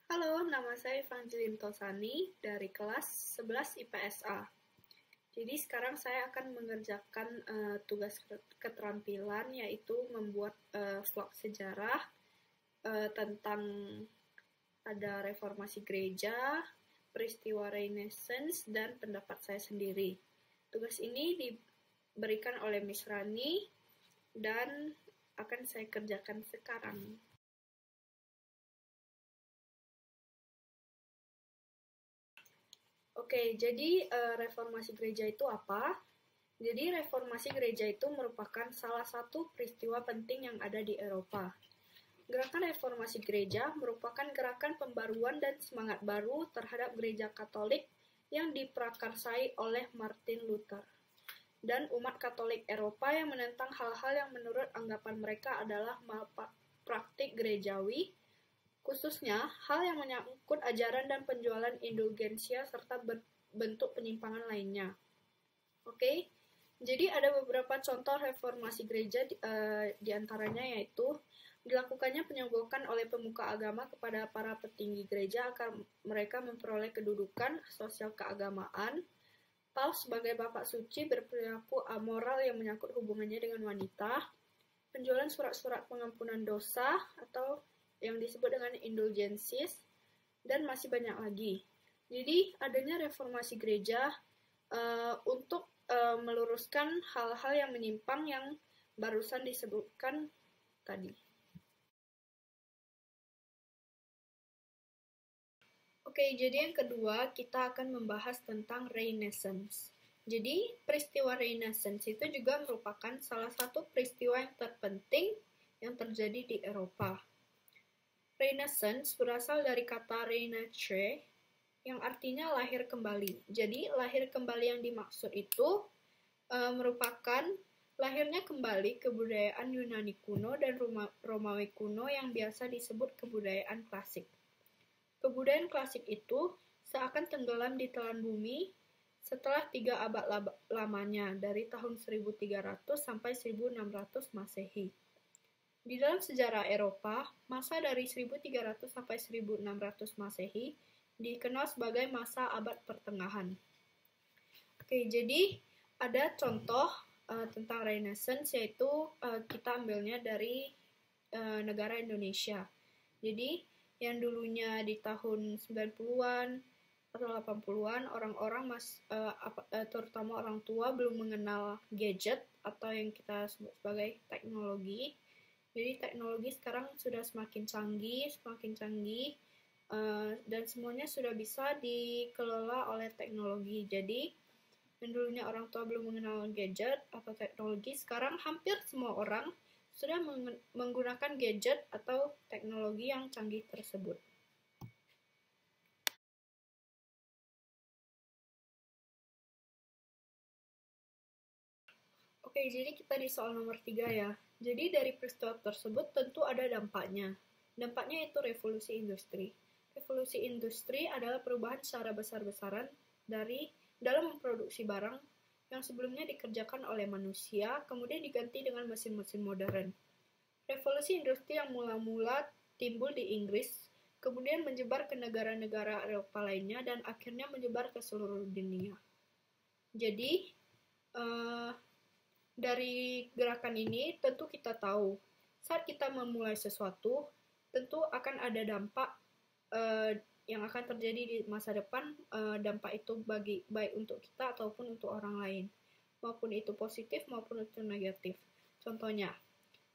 Halo, nama saya Evangeline Tosani dari kelas 11 IPSA. Jadi sekarang saya akan mengerjakan tugas keterampilan, yaitu membuat vlog sejarah tentang ada reformasi gereja, peristiwa Renaissance, dan pendapat saya sendiri. Tugas ini diberikan oleh Miss Rani dan akan saya kerjakan sekarang. Oke, jadi reformasi gereja itu apa? Jadi reformasi gereja itu merupakan salah satu peristiwa penting yang ada di Eropa. Gerakan reformasi gereja merupakan gerakan pembaruan dan semangat baru terhadap gereja Katolik yang diprakarsai oleh Martin Luther dan umat Katolik Eropa yang menentang hal-hal yang menurut anggapan mereka adalah malpraktik gerejawi, khususnya hal yang menyangkut ajaran dan penjualan indulgensia serta bentuk penyimpangan lainnya. Oke, jadi ada beberapa contoh reformasi gereja di antaranya yaitu dilakukannya penyogokan oleh pemuka agama kepada para petinggi gereja agar mereka memperoleh kedudukan sosial keagamaan. Paus sebagai Bapak Suci berperilaku amoral yang menyangkut hubungannya dengan wanita. Penjualan surat-surat pengampunan dosa atau yang disebut dengan indulgensis, dan masih banyak lagi. Jadi adanya reformasi gereja untuk meluruskan hal-hal yang menyimpang yang barusan disebutkan tadi. Oke, jadi yang kedua kita akan membahas tentang Renaissance. Jadi peristiwa Renaissance itu juga merupakan salah satu peristiwa yang terpenting yang terjadi di Eropa. Renaissance berasal dari kata renaître yang artinya lahir kembali. Jadi lahir kembali yang dimaksud itu merupakan lahirnya kembali kebudayaan Yunani kuno dan Romawi kuno yang biasa disebut kebudayaan klasik. Kebudayaan klasik itu seakan tenggelam di telan bumi setelah 3 abad lamanya, dari tahun 1300 sampai 1600 Masehi. Di dalam sejarah Eropa, masa dari 1300 sampai 1600 Masehi dikenal sebagai masa abad pertengahan. Oke, jadi ada contoh tentang Renaissance, yaitu kita ambilnya dari negara Indonesia. Jadi yang dulunya di tahun 90-an atau 80-an orang-orang terutama orang tua belum mengenal gadget atau yang kita sebut sebagai teknologi. Jadi teknologi sekarang sudah semakin canggih dan semuanya sudah bisa dikelola oleh teknologi. Jadi yang dulunya orang tua belum mengenal gadget atau teknologi, sekarang hampir semua orang sudah menggunakan gadget atau teknologi yang canggih tersebut. Oke, jadi kita di soal nomor 3 ya. Jadi dari peristiwa tersebut tentu ada dampaknya. Dampaknya itu revolusi industri. Revolusi industri adalah perubahan secara besar-besaran dalam memproduksi barang yang sebelumnya dikerjakan oleh manusia, kemudian diganti dengan mesin-mesin modern. Revolusi industri yang mula-mula timbul di Inggris, kemudian menyebar ke negara-negara Eropa lainnya, dan akhirnya menyebar ke seluruh dunia. Jadi, dari gerakan ini tentu kita tahu, saat kita memulai sesuatu, tentu akan ada dampak yang akan terjadi di masa depan. Dampak itu baik untuk kita ataupun untuk orang lain, maupun itu positif maupun itu negatif. Contohnya,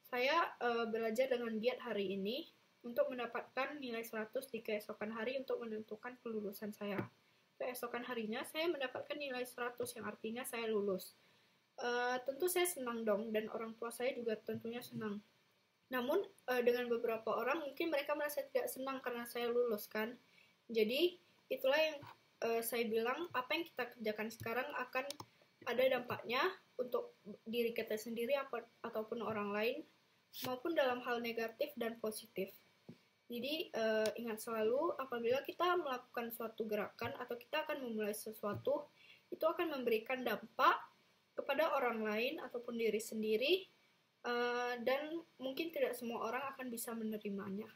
saya belajar dengan giat hari ini untuk mendapatkan nilai 100 di keesokan hari untuk menentukan kelulusan saya. Keesokan harinya saya mendapatkan nilai 100 yang artinya saya lulus. Tentu saya senang dong, dan orang tua saya juga tentunya senang. Namun dengan beberapa orang mungkin mereka merasa tidak senang karena saya lulus kan. Jadi itulah yang saya bilang, apa yang kita kerjakan sekarang akan ada dampaknya untuk diri kita sendiri ataupun orang lain, maupun dalam hal negatif dan positif. Jadi ingat selalu, apabila kita melakukan suatu gerakan atau kita akan memulai sesuatu, itu akan memberikan dampak kepada orang lain ataupun diri sendiri, dan mungkin tidak semua orang akan bisa menerimanya.